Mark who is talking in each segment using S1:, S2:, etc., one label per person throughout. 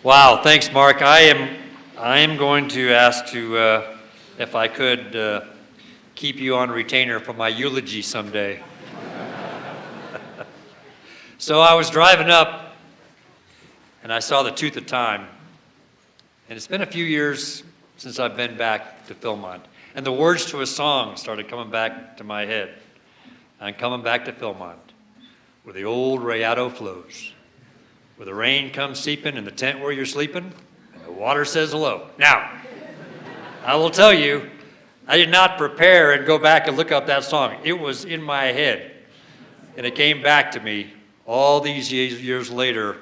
S1: Wow, thanks, Mark. I am going to ask if I could keep you on retainer for my eulogy someday. So I was driving up, and I saw the Tooth of Time, and it's been a few years since I've been back to Philmont, and the words to a song started coming back to my head. I'm coming back to Philmont, where the old Rayado flows, where the rain comes seeping in the tent where you're sleeping, and the water says hello. Now, I will tell you, I did not prepare and go back and look up that song. It was in my head, and it came back to me all these years later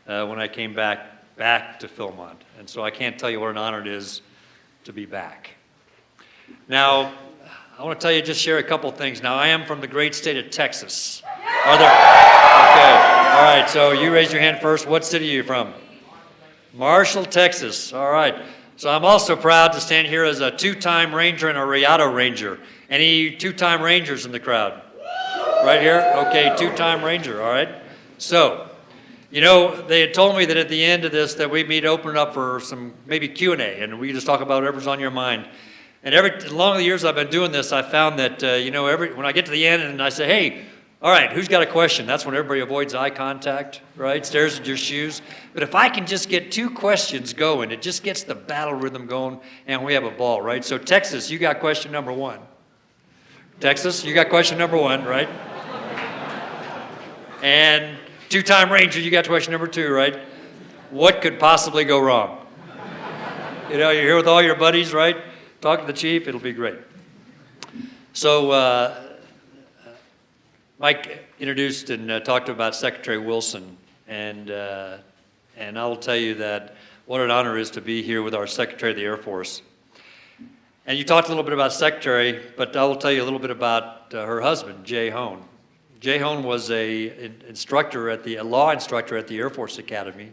S1: when I came back to Philmont. And so I can't tell you what an honor it is to be back. Now, I want to tell you, just share a couple things. Now, I am from the great state of Texas. Are there? Okay. All right, so you raise your hand first. What city are you from? Marshall, Texas. All right. So I'm also proud to stand here as a two-time Ranger and a Rayado Ranger. Any two-time Rangers in the crowd? Right here? Okay, two-time Ranger, all right. So, you know, they had told me that at the end of this that we'd meet open up for some maybe Q&A, and we just talk about whatever's on your mind. And along the years I've been doing this, I found that, when I get to the end and I say, hey, all right, who's got a question? That's when everybody avoids eye contact, right? Stares at your shoes. But if I can just get two questions going, it just gets the battle rhythm going, and we have a ball, right? So Texas, you got question number one. Texas, you got question number one, right? And two-time Ranger, you got question number two, right? What could possibly go wrong? You know, you're here with all your buddies, right? Talk to the chief, it'll be great. So, Mike introduced and talked about Secretary Wilson, and I will tell you that what an honor it is to be here with our Secretary of the Air Force. And you talked a little bit about Secretary, but I will tell you a little bit about her husband, Jay Hone. Jay Hone was a law instructor at the Air Force Academy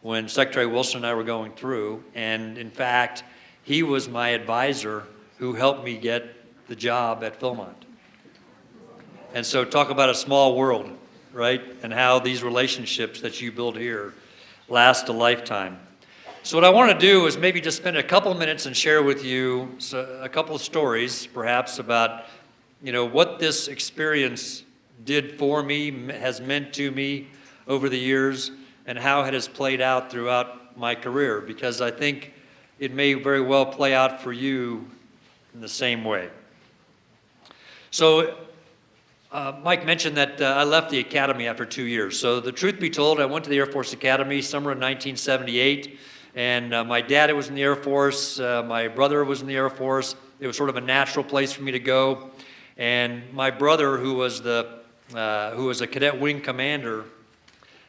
S1: when Secretary Wilson and I were going through, and in fact, he was my advisor who helped me get the job at Philmont. And so talk about a small world, right? And how these relationships that you build here last a lifetime. So what I want to do is maybe just spend a couple minutes and share with you a couple of stories, perhaps, about, what this experience did for me, has meant to me over the years, and how it has played out throughout my career, because I think it may very well play out for you in the same way. So, Mike mentioned that I left the academy after 2 years. So the truth be told, I went to the Air Force Academy summer of 1978, and my dad was in the Air Force, my brother was in the Air Force. It was sort of a natural place for me to go. And my brother, who was a cadet wing commander,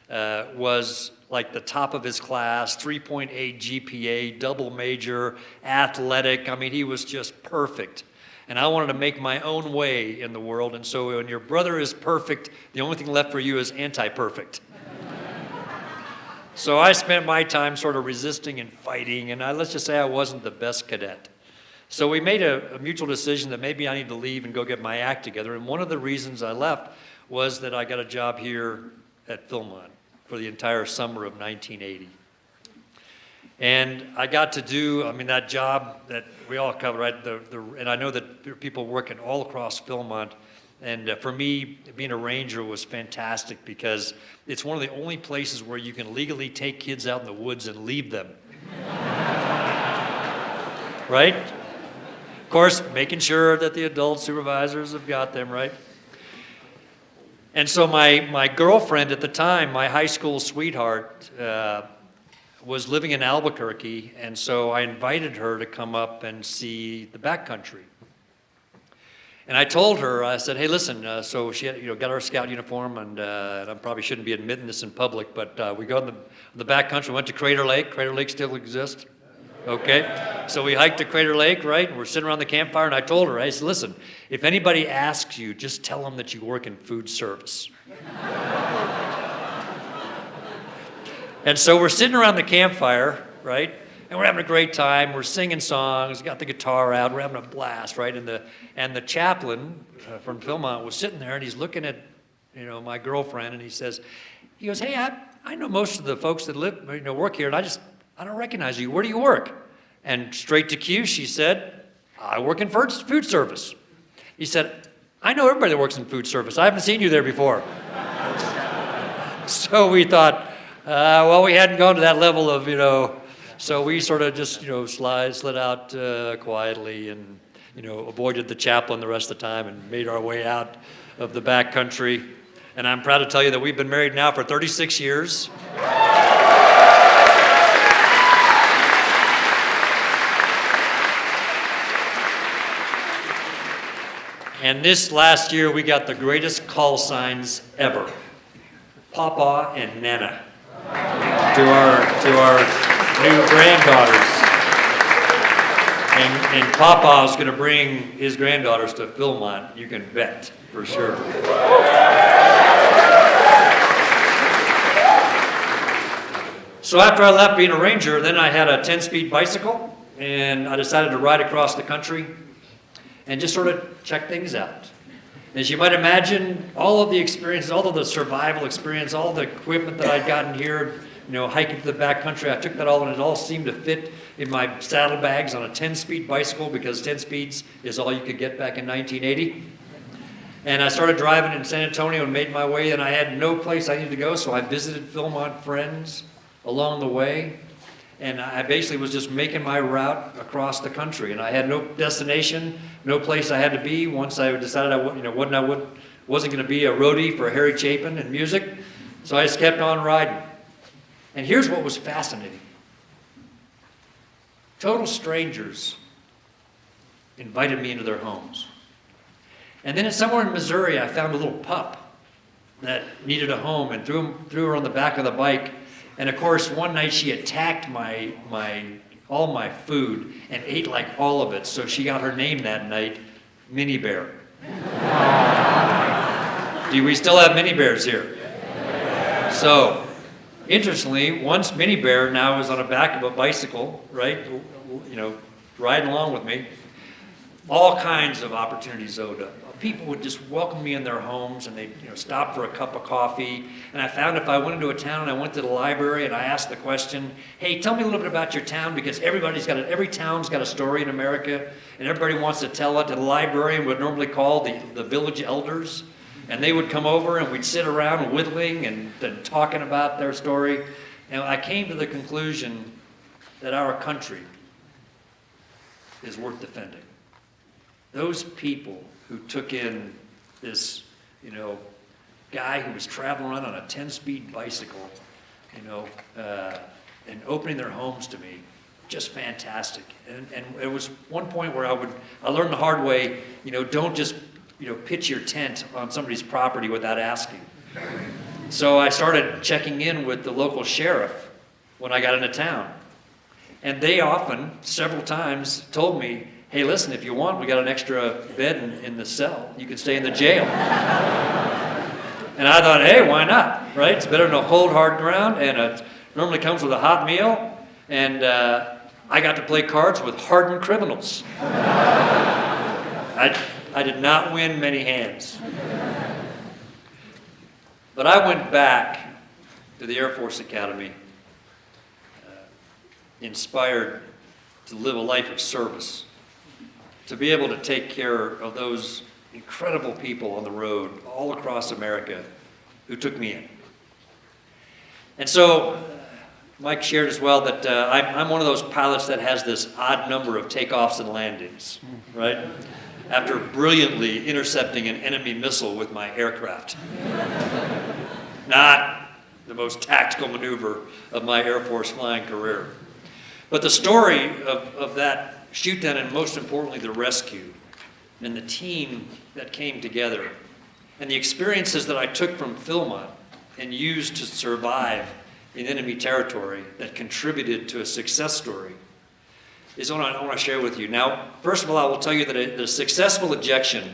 S1: was like the top of his class, 3.8 GPA, double major, athletic. I mean, he was just perfect. And I wanted to make my own way in the world. And so when your brother is perfect, the only thing left for you is anti-perfect. So I spent my time sort of resisting and fighting, and let's just say I wasn't the best cadet. So we made a mutual decision that maybe I need to leave and go get my act together. And one of the reasons I left was that I got a job here at Philmont for the entire summer of 1980. And I got to do, that job that we all cover, right? And I know that there are people working all across Philmont. And for me, being a ranger was fantastic because it's one of the only places where you can legally take kids out in the woods and leave them. Right? Of course, making sure that the adult supervisors have got them, right? And so my girlfriend at the time, my high school sweetheart, was living in Albuquerque, and so I invited her to come up and see the backcountry. And I told her, I said, hey, listen, so she had, got our scout uniform, and I probably shouldn't be admitting this in public, but we go in the backcountry, went to Crater Lake. Crater Lake still exists. Okay, so we hiked to Crater Lake, right? And we're sitting around the campfire, and I told her, I said, listen, if anybody asks you, just tell them that you work in food service. And so we're sitting around the campfire, right? And we're having a great time. We're singing songs, got the guitar out, we're having a blast, right? And the chaplain from Philmont was sitting there, and he's looking at my girlfriend, and he goes, hey, I know most of the folks that live, work here, and I don't recognize you. Where do you work? And straight to cue, she said, I work in food service. He said, I know everybody that works in food service. I haven't seen you there before. So we thought, well, we hadn't gone to that level of, so we sort of just, slid out quietly and, avoided the chaplain the rest of the time and made our way out of the back country. And I'm proud to tell you that we've been married now for 36 years. And this last year, we got the greatest call signs ever. Papa and Nana to our new granddaughters. And Papa is going to bring his granddaughters to Philmont, you can bet, for sure. So after I left being a ranger, then I had a 10-speed bicycle, and I decided to ride across the country and just sort of check things out. As you might imagine, all of the experiences, all of the survival experience, all the equipment that I'd gotten here, hiking to the backcountry, I took that all and it all seemed to fit in my saddlebags on a 10-speed bicycle because 10 speeds is all you could get back in 1980. And I started driving in San Antonio and made my way, and I had no place I needed to go, so I visited Philmont friends along the way. And I basically was just making my route across the country, and I had no destination, no place I had to be. Once I decided I wasn't going to be a roadie for Harry Chapin and music, so I just kept on riding. And here's what was fascinating: total strangers invited me into their homes. And then somewhere in Missouri, I found a little pup that needed a home, and threw her on the back of the bike. And of course, one night she attacked all my food and ate like all of it. So she got her name that night, Minnie Bear. Do we still have Minnie Bears here? So, interestingly, once Minnie Bear now is on the back of a bicycle, right? Riding along with me. All kinds of opportunities opened up. People would just welcome me in their homes, and they'd stop for a cup of coffee. And I found if I went into a town and I went to the library and I asked the question, hey, tell me a little bit about your town, because every town's got a story in America, and everybody wants to tell it. And the librarian would normally call the village elders, and they would come over and we'd sit around whittling and talking about their story. And I came to the conclusion that our country is worth defending. Those people who took in this, guy who was traveling around on a 10-speed bicycle, and opening their homes to me, just fantastic. And it was one point where I learned the hard way, don't just, pitch your tent on somebody's property without asking. So I started checking in with the local sheriff when I got into town. And they often, several times, told me, hey, listen, if you want, we got an extra bed in the cell. You can stay in the jail. And I thought, hey, why not, right? It's better than a cold, hard ground, and it normally comes with a hot meal. And I got to play cards with hardened criminals. I did not win many hands. But I went back to the Air Force Academy, inspired to live a life of service, to be able to take care of those incredible people on the road all across America who took me in. And so Mike shared as well that I'm one of those pilots that has this odd number of takeoffs and landings, right? After brilliantly intercepting an enemy missile with my aircraft. Not the most tactical maneuver of my Air Force flying career. But the story of that shoot down, and most importantly, the rescue, and the team that came together, and the experiences that I took from Philmont and used to survive in enemy territory that contributed to a success story, is what I want to share with you. Now, first of all, I will tell you that a successful ejection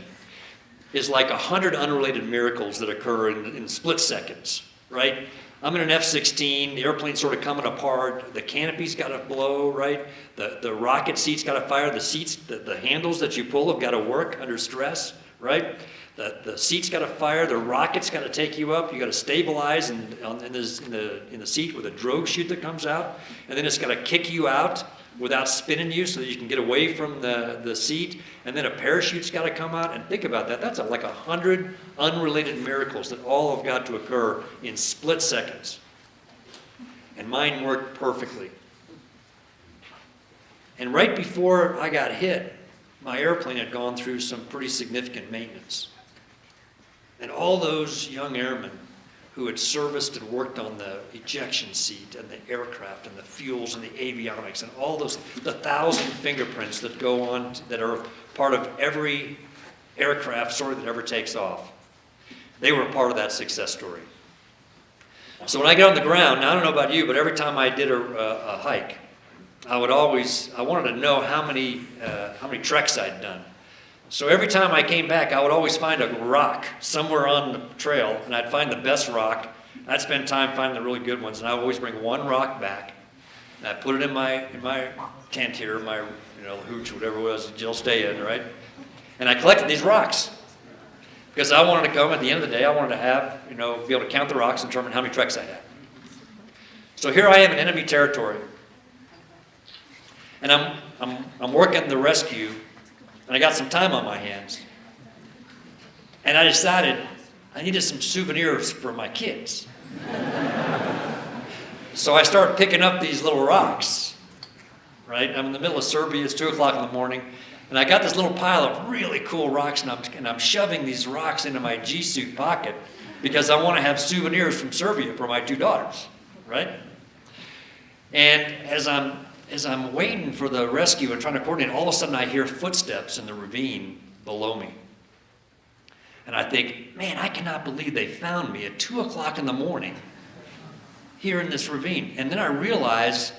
S1: is like 100 unrelated miracles that occur in split seconds, right? I'm in an F-16, the airplane's sort of coming apart, the canopy's got to blow, right? The rocket seat's got to fire, the seats, the handles that you pull have got to work under stress, right? The seat's got to fire. The rocket's got to take you up. You got to stabilize in the seat with a drogue chute that comes out, and then it's got to kick you out without spinning you so that you can get away from the seat, and then a parachute's got to come out. And think about that. That's like 100 unrelated miracles that all have got to occur in split seconds. And mine worked perfectly. And right before I got hit, my airplane had gone through some pretty significant maintenance. And all those young airmen who had serviced and worked on the ejection seat and the aircraft and the fuels and the avionics and all those, the 1,000 fingerprints that go on, that are part of every aircraft story that ever takes off, they were a part of that success story. So when I get on the ground, now I don't know about you, but every time I did a hike, I wanted to know how many treks I'd done. So every time I came back, I would always find a rock somewhere on the trail, and I'd find the best rock. I'd spend time finding the really good ones, and I would always bring one rock back, and I'd put it in my tent here, my hooch, whatever it was, you'll stay in, right? And I collected these rocks because I wanted to come at the end of the day. I wanted to have, be able to count the rocks and determine how many treks I had. So here I am in enemy territory, and I'm working the rescue. And I got some time on my hands. And I decided I needed some souvenirs for my kids. So I started picking up these little rocks, right? I'm in the middle of Serbia, it's 2 o'clock in the morning, and I got this little pile of really cool rocks, and I'm shoving these rocks into my G-suit pocket because I want to have souvenirs from Serbia for my 2 daughters, right? And as I'm waiting for the rescue and trying to coordinate, all of a sudden I hear footsteps in the ravine below me. And I think, man, I cannot believe they found me at 2 o'clock in the morning here in this ravine. And then I realize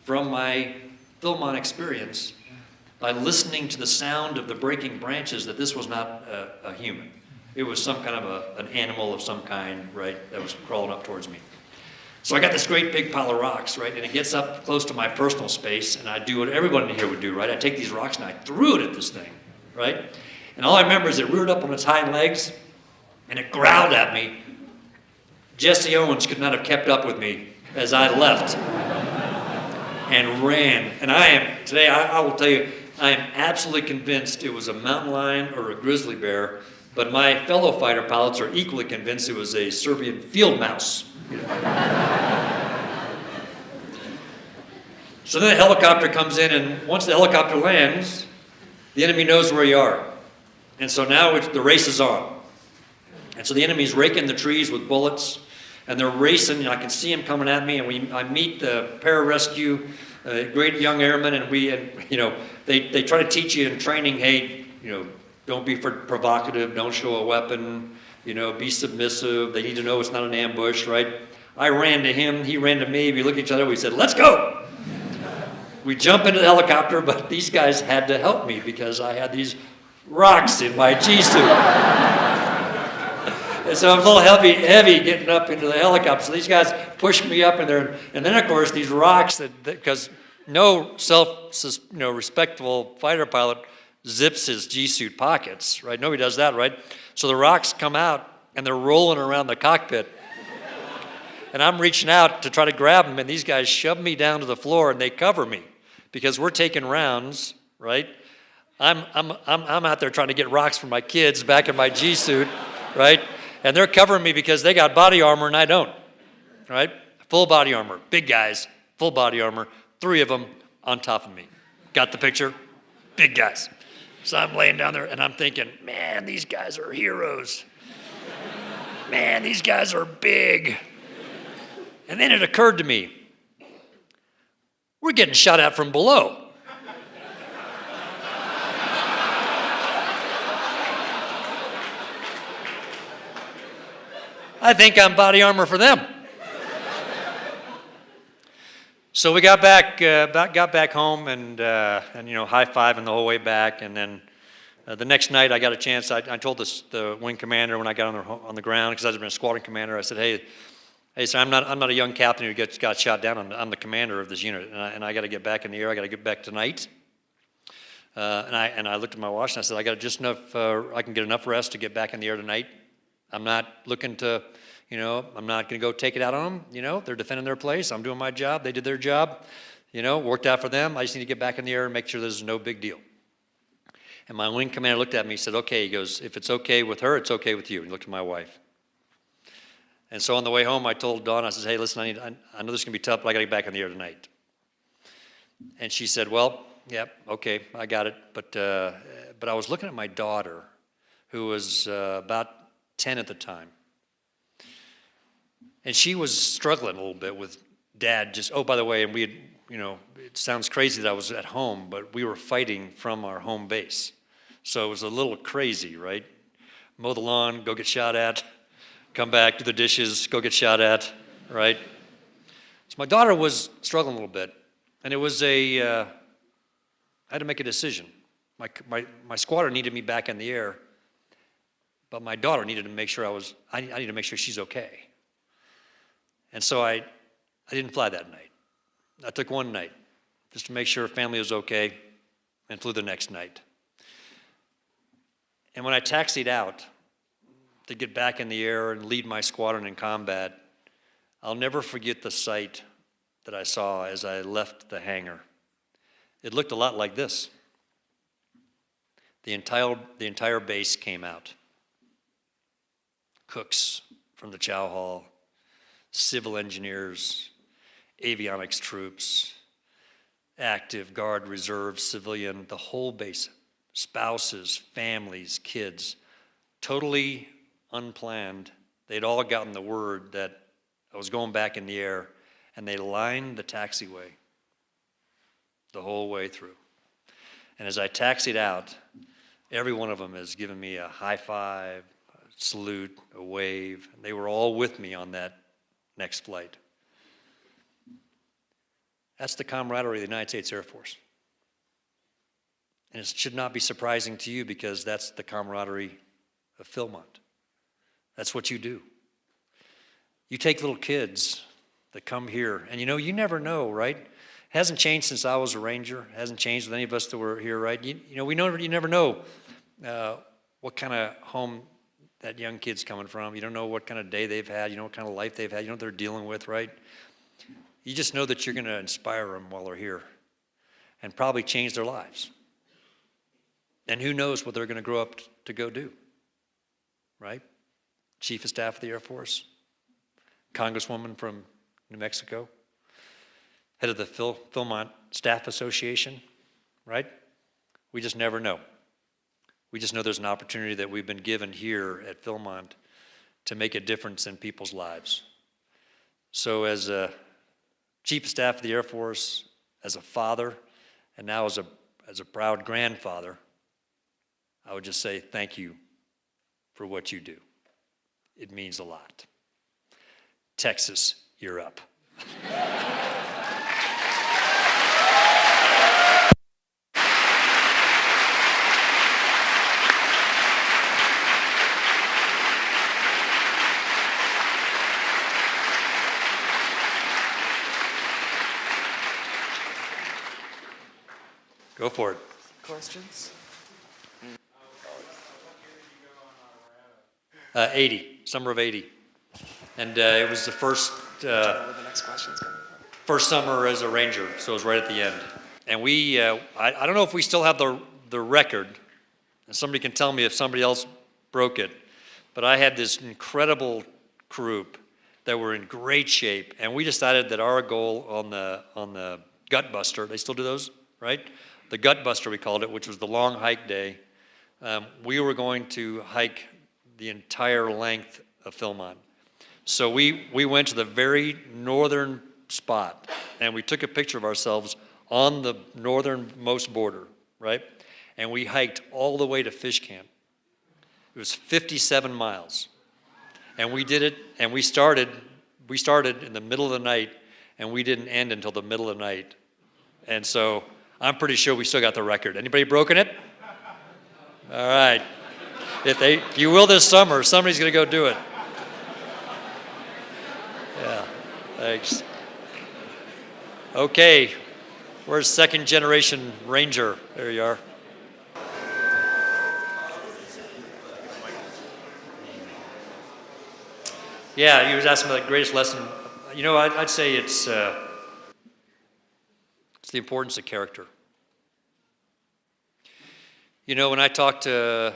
S1: from my Philmont experience, by listening to the sound of the breaking branches, that this was not a human. It was some kind of an animal of some kind, right, that was crawling up towards me. So I got this great big pile of rocks, right, and it gets up close to my personal space, and I do what everyone in here would do, right? I take these rocks and I threw it at this thing, right? And all I remember is it reared up on its hind legs, and it growled at me. Jesse Owens could not have kept up with me as I left and ran. And today I will tell you, I am absolutely convinced it was a mountain lion or a grizzly bear, but my fellow fighter pilots are equally convinced it was a Serbian field mouse. So then the helicopter comes in, and once the helicopter lands, the enemy knows where you are. And so now the race is on. And so the enemy's raking the trees with bullets, and they're racing, and I can see them coming at me, and I meet the pararescue, great young airmen, and they try to teach you in training, hey, don't be provocative, don't show a weapon, be submissive. They need to know it's not an ambush, right? I ran to him, he ran to me, we looked at each other, we said, let's go! We jump into the helicopter, but these guys had to help me because I had these rocks in my G-suit. And so I'm a little heavy getting up into the helicopter. So these guys pushed me up in there, and then of course these rocks, because no respectable fighter pilot zips his G-suit pockets, right? Nobody does that, right? So the rocks come out, and they're rolling around the cockpit. And I'm reaching out to try to grab them, and these guys shove me down to the floor, and they cover me because we're taking rounds, right? I'm out there trying to get rocks for my kids back in my G-suit, right? And they're covering me because they got body armor and I don't, right? Full body armor, big guys, full body armor, 3 of them on top of me. Got the picture? Big guys. So I'm laying down there and I'm thinking, man, these guys are heroes. Man, these guys are big. And then it occurred to me, we're getting shot at from below. I think I'm body armor for them. So we got back home and high-fiving the whole way back, and then the next night I got a chance. I told the wing commander when I got on the ground, because I was been a squadron commander. I said, hey, sir, I'm not a young captain who got shot down. I'm the commander of this unit, and I got to get back in the air. I got to get back tonight. And I looked at my watch and I said, I got just enough, I can get enough rest to get back in the air tonight. I'm not looking to, I'm not going to go take it out on them. They're defending their place. I'm doing my job. They did their job. Worked out for them. I just need to get back in the air and make sure there's no big deal. And my wing commander looked at me and said, okay. He goes, if it's okay with her, it's okay with you. And he looked at my wife. And so on the way home, I told Dawn, I said, hey, listen, I know this is going to be tough, but I got to get back in the air tonight. And she said, well, yeah, okay, I got it. But I was looking at my daughter, who was about 10 at the time. And she was struggling a little bit with Dad just, oh, by the way, and we had, it sounds crazy that I was at home, but we were fighting from our home base. So it was a little crazy, right? Mow the lawn, go get shot at, come back, do the dishes, go get shot at, right? So my daughter was struggling a little bit. And it was I had to make a decision. My squadron needed me back in the air, but my daughter needed to make sure I needed to make sure she's okay. And so I didn't fly that night. I took one night just to make sure family was okay and flew the next night. And when I taxied out to get back in the air and lead my squadron in combat, I'll never forget the sight that I saw as I left the hangar. It looked a lot like this. The entire base came out. Cooks from the chow hall, civil engineers, avionics troops, active, guard, reserve, civilian, the whole base, spouses, families, kids, totally unplanned. They'd all gotten the word that I was going back in the air, and they lined the taxiway the whole way through. And as I taxied out, every one of them has given me a high five, a salute, a wave. They were all with me on that next flight. That's the camaraderie of the United States Air Force. And it should not be surprising to you, because that's the camaraderie of Philmont. That's what you do. You take little kids that come here, and you never know, right? It hasn't changed since I was a Ranger. It hasn't changed with any of us that were here, right? You never know what kind of home that young kid's coming from. You don't know what kind of day they've had. You know what kind of life they've had. You know what they're dealing with, right? You just know that you're going to inspire them while they're here and probably change their lives. And who knows what they're going to grow up to go do, right? Chief of Staff of the Air Force, Congresswoman from New Mexico, head of the Philmont Staff Association, right? We just never know. We just know there's an opportunity that we've been given here at Philmont to make a difference in people's lives. So as a Chief of Staff of the Air Force, as a father, and now as a proud grandfather, I would just say thank you for what you do. It means a lot. Texas, you're up. Go for it.
S2: Questions?
S1: 80, summer of 80. And it was the first
S2: Where the next question's coming from.
S1: first summer as a Ranger, so it was right at the end. And we, I don't know if we still have the record, and somebody can tell me if somebody else broke it, but I had this incredible group that were in great shape, and we decided that our goal on the Gut Buster, they still do those, right? The Gut Buster, we called it, which was the long hike day. We were going to hike the entire length of Philmont. So we went to the very northern spot, and we took a picture of ourselves on the northernmost border, right? And we hiked all the way to Fish Camp. It was 57 miles. And we did it, and we started in the middle of the night, and we didn't end until the middle of the night. And so I'm pretty sure we still got the record. Anybody broken it? All right. You will this summer. Somebody's going to go do it. Yeah, thanks. Okay, where's second generation Ranger? There you are. Yeah, he was asking about the greatest lesson. You know, I'd say it's the importance of character. You know, when I talk to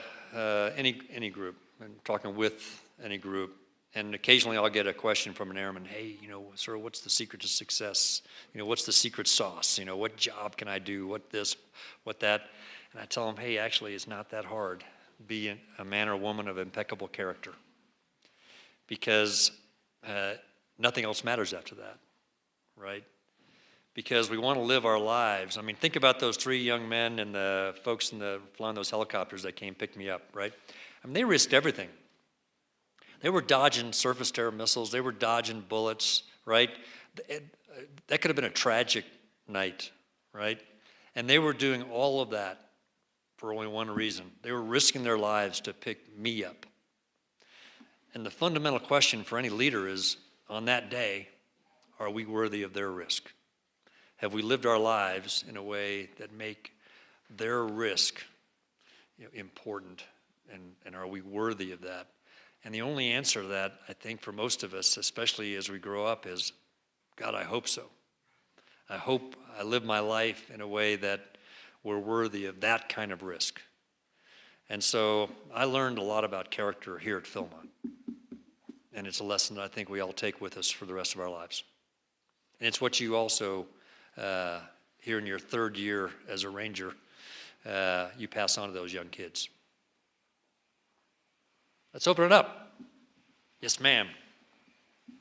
S1: any group, I'm talking with any group, and occasionally I'll get a question from an airman, hey, you know, sir, what's the secret to success? You know, what's the secret sauce? You know, what job can I do? What this, what that? And I tell them, hey, actually, it's not that hard. Be a man or woman of impeccable character. Because nothing else matters after that, right? Because we want to live our lives. I mean, think about those 3 young men and the folks flying those helicopters that came pick me up, right? I mean, they risked everything. They were dodging surface to air missiles. They were dodging bullets, right? That could have been a tragic night, right? And they were doing all of that for only one reason. They were risking their lives to pick me up. And the fundamental question for any leader is, on that day, are we worthy of their risk? Have we lived our lives in a way that make their risk, you know, important? And are we worthy of that? And the only answer to that, I think, for most of us, especially as we grow up, is, God, I hope so. I hope I live my life in a way that we're worthy of that kind of risk. And so I learned a lot about character here at Philmont. And it's a lesson that I think we all take with us for the rest of our lives. And it's what you also, here in your 3rd year as a ranger, you pass on to those young kids. Let's open it up. Yes, ma'am.
S3: So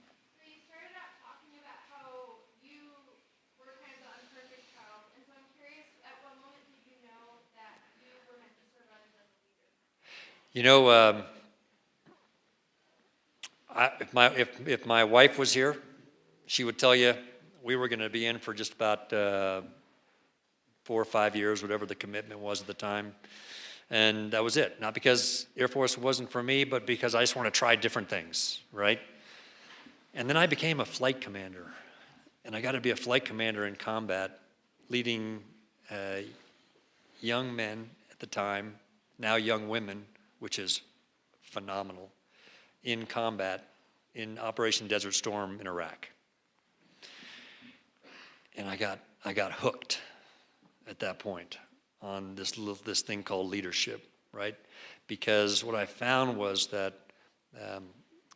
S3: you started out talking about how you were kind of the unperfect child, and so I'm curious, at what moment did you know that you were meant to serve others as a leader?
S1: You know, if my wife was here, she would tell you we were going to be in for just about 4 or 5 years, whatever the commitment was at the time. And that was it. Not because Air Force wasn't for me, but because I just want to try different things, right? And then I became a flight commander. And I got to be a flight commander in combat, leading young men at the time, now young women, which is phenomenal, in combat in Operation Desert Storm in Iraq. And I got hooked at that point on this thing called leadership, right? Because what I found was that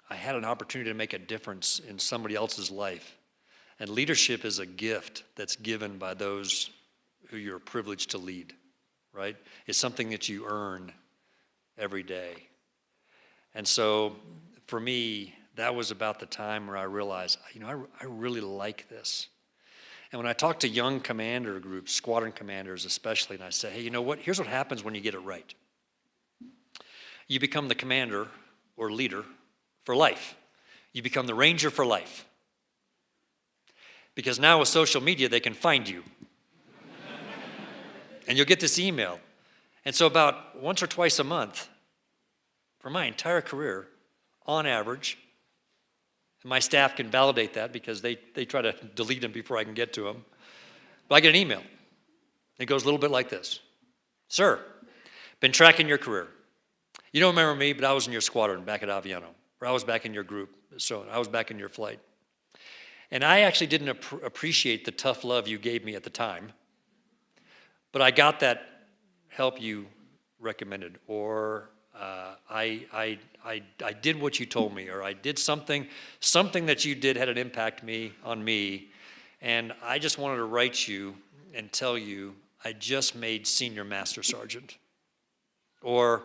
S1: I had an opportunity to make a difference in somebody else's life. And leadership is a gift that's given by those who you're privileged to lead, right? It's something that you earn every day. And so for me, that was about the time where I realized, you know, I really like this. And when I talk to young commander groups, squadron commanders especially, and I say, hey, you know what? Here's what happens when you get it right. You become the commander or leader for life. You become the ranger for life. Because now with social media, they can find you. And you'll get this email. And so about once or twice a month, for my entire career, on average, and my staff can validate that because they try to delete them before I can get to them. But I get an email. It goes a little bit like this. Sir, been tracking your career. You don't remember me, but I was in your squadron back at Aviano. Or I was back in your group. So I was back in your flight. And I actually didn't appreciate the tough love you gave me at the time. But I got that help you recommended. Or I did what you told me, or I did something that you did had an impact on me, and I just wanted to write you and tell you I just made senior master sergeant. Or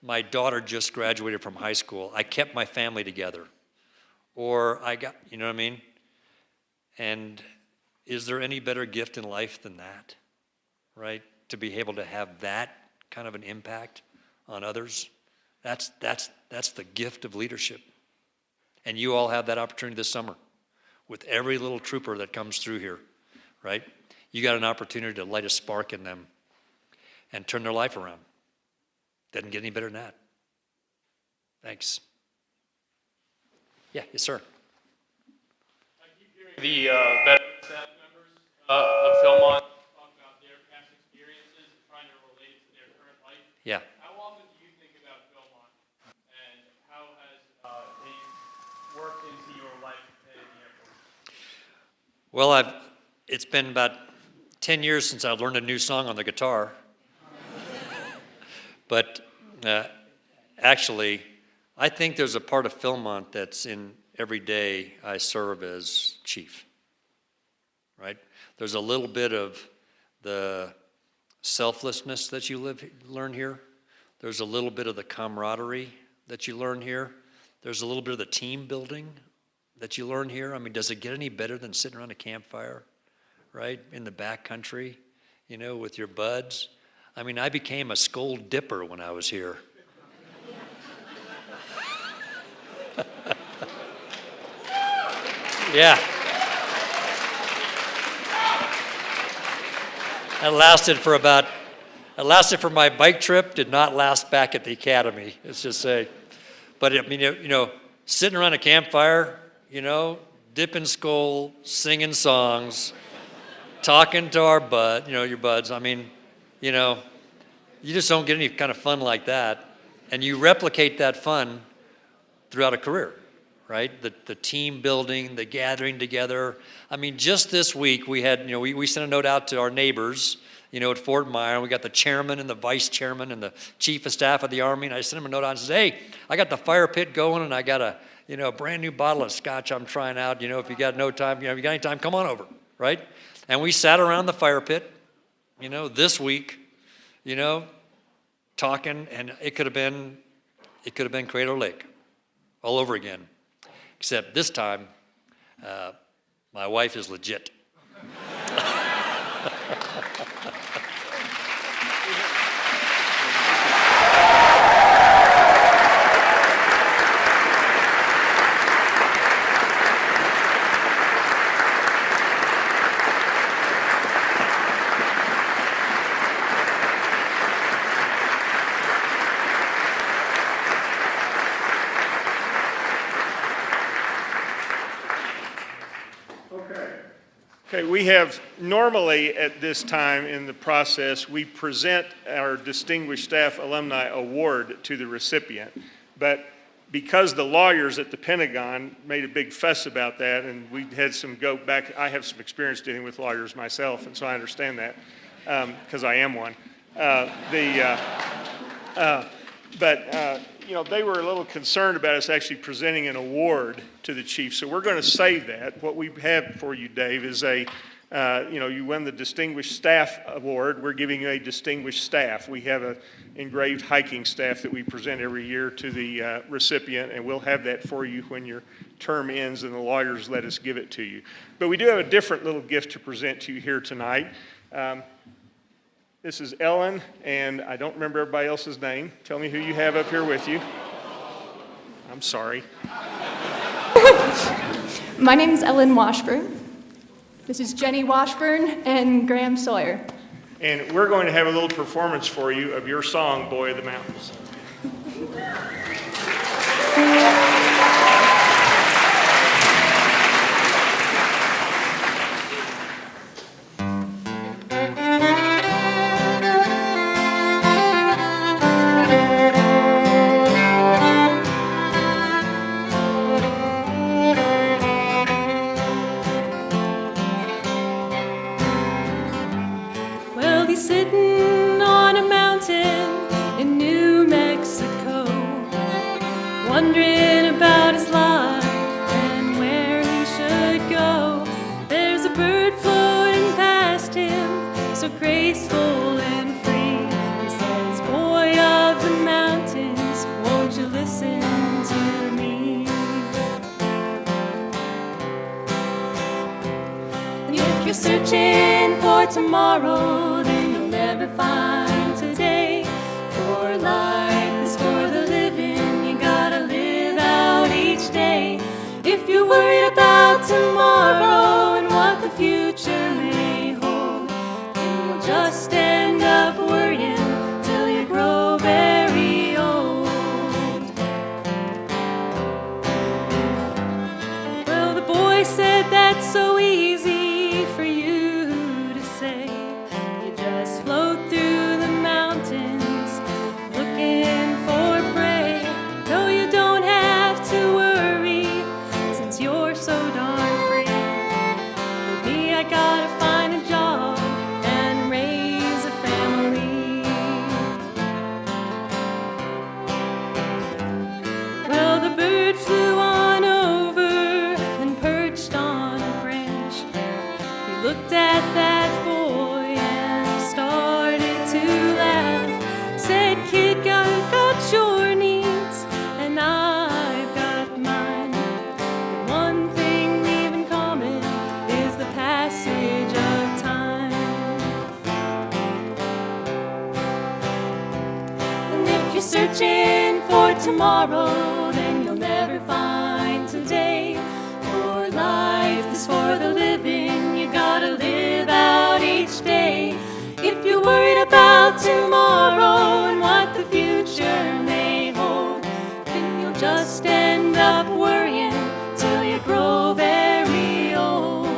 S1: my daughter just graduated from high school. I kept my family together. Or I got, you know what I mean? And is there any better gift in life than that, right? To be able to have that kind of an impact on others. That's the gift of leadership. And you all have that opportunity this summer with every little trooper that comes through here, right? You got an opportunity to light a spark in them and turn their life around. Doesn't get any better than that. Thanks. Yeah, yes, sir.
S4: I keep hearing the veteran staff members of Philmont talk about their past experiences and trying to relate it to their current life.
S1: Yeah.
S4: How often do you think about Philmont, and how has a
S1: Well, it's been about 10 years since I learned a new song on the guitar. But actually, I think there's a part of Philmont that's in every day I serve as chief, right? There's a little bit of the selflessness that you learn here. There's a little bit of the camaraderie that you learn here. There's a little bit of the team building that you learn here. I mean, does it get any better than sitting around a campfire, right, in the back country, you know, with your buds? I mean, I became a skull dipper when I was here. Yeah. That lasted for my bike trip, did not last back at the academy, let's just say. But I mean, you know, sitting around a campfire, you know, dipping skull, singing songs, talking to your buds. I mean, you know, you just don't get any kind of fun like that. And you replicate that fun throughout a career, right? The team building, the gathering together. I mean, just this week we had, you know, we sent a note out to our neighbors, you know, at Fort Myer, and we got the chairman and the vice chairman and the chief of staff of the Army, and I sent him a note out and says, hey, I got the fire pit going, and I got a brand new bottle of scotch I'm trying out. You know, if you got no time, you know, if you got any time, come on over, right? And we sat around the fire pit, you know, this week, you know, talking, and it could have been Crater Lake all over again. Except this time, my wife is legit.
S5: Okay, we have normally at this time in the process, we present our Distinguished Staff Alumni Award to the recipient. But because the lawyers at the Pentagon made a big fuss about that, and we had some go back, I have some experience dealing with lawyers myself, and so I understand that, because I am one. You know, they were a little concerned about us actually presenting an award to the chief, so we're going to save that. What we have for you, Dave, is you won the Distinguished Staff Award. We're giving you a Distinguished Staff. We have an engraved hiking staff that we present every year to the recipient, and we'll have that for you when your term ends and the lawyers let us give it to you. But we do have a different little gift to present to you here tonight. This is Ellen, and I don't remember everybody else's name. Tell me who you have up here with you. I'm sorry.
S6: My name is Ellen Washburn. This is Jenny Washburn and Graham Sawyer.
S5: And we're going to have a little performance for you of your song, Boy of the Mountains.
S7: Well, he's sitting on a mountain in New Mexico, wondering about his life and where he should go. There's a bird floating past him, so graceful and free. He says, boy of the mountains, won't you listen to me? And if you're searching for tomorrow, then you'll never find today. For life is for the living, you gotta live out each day. If you're worried about tomorrow and what the future may hold, then you'll just end up worrying till you grow very old. Well, the boy said that's so easy for you to say. You just float through the mountains looking for prey. No, you don't have to worry since you're so darn free. tomorrow, then you'll never find today. For life is for the living, you gotta live out each day. If you're worried about tomorrow and what the future may hold, then you'll just end up worrying till you grow very old.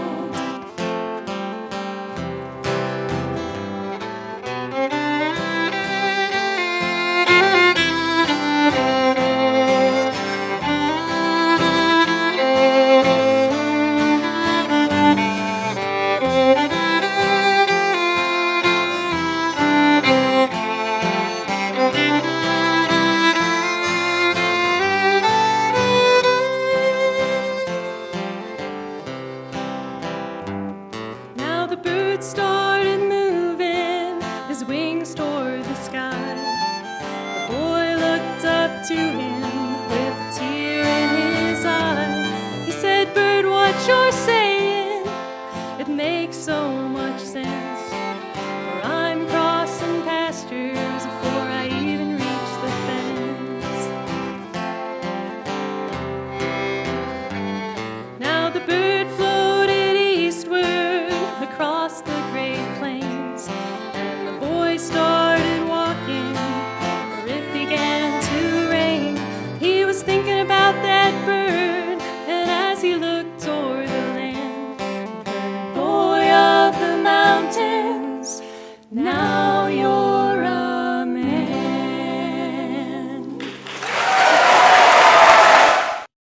S7: Now the bird started moving his wings toward the sky. The boy looked up to him with a tear in his eye. He said, "Bird, what you're saying, it makes so much sense. For I'm crossing pastures before I even reach the fence." Now the bird floated eastward across the great plains, and the boy started walking, for it began to rain. He was thinking about that bird, and as he looked toward the land, he heard, "Boy of the mountains, now